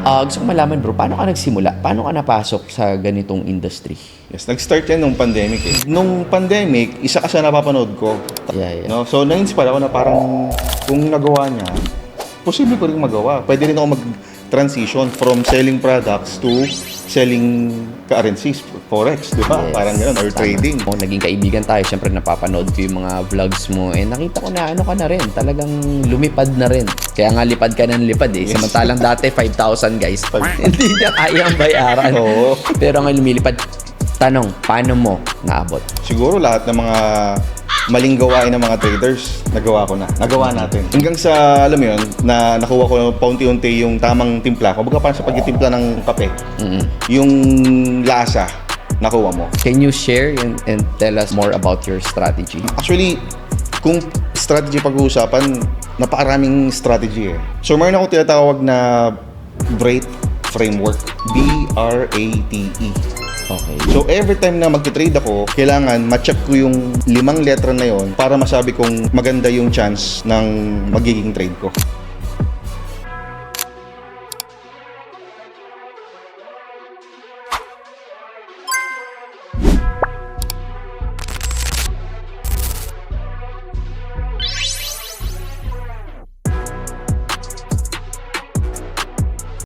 Gusto ko malaman bro, paano ka nagsimula? Paano ka napasok sa ganitong industry? Yes, nag-start yan nung pandemic eh. Nung pandemic, isa ka sa napapanood ko. Yeah. No? So, na-inspire ako na parang kung nagawa niya, posible ko rin magawa. Pwede rin ako mag-transition from selling products to selling currencies, forex, di ba? Yes, Parang gano'n, or tama. trading. Naging kaibigan tayo, syempre napapanood ko yung mga vlogs mo, nakita ko na ano ka na rin, talagang lumipad na rin. Kaya nga lipad ka ng lipad eh. Yes. Samantalang dati 5,000 guys, hindi niya kayang bayaran. Oo. Pero ngayon lumilipad. Tanong, paano mo naabot? Siguro lahat ng mga maling gawain ng mga traders, nagawa natin. Hanggang sa, alam mo yun, na nakuha ko paunti-unti yung tamang timpla. Kumbaga parang sa pagtitimpla ng kape, yung lasa, nakuha mo. Can you share and tell us more about your strategy? Actually, kung strategy pag-uusapan, napakaraming strategy eh. So, mayroon ako tinatawag na BRATE framework. B-R-A-T-E. Okay. So, every time na mag-trade ako, kailangan ma-check ko yung 5 letra na yon para masabi kong maganda yung chance ng magiging trade ko.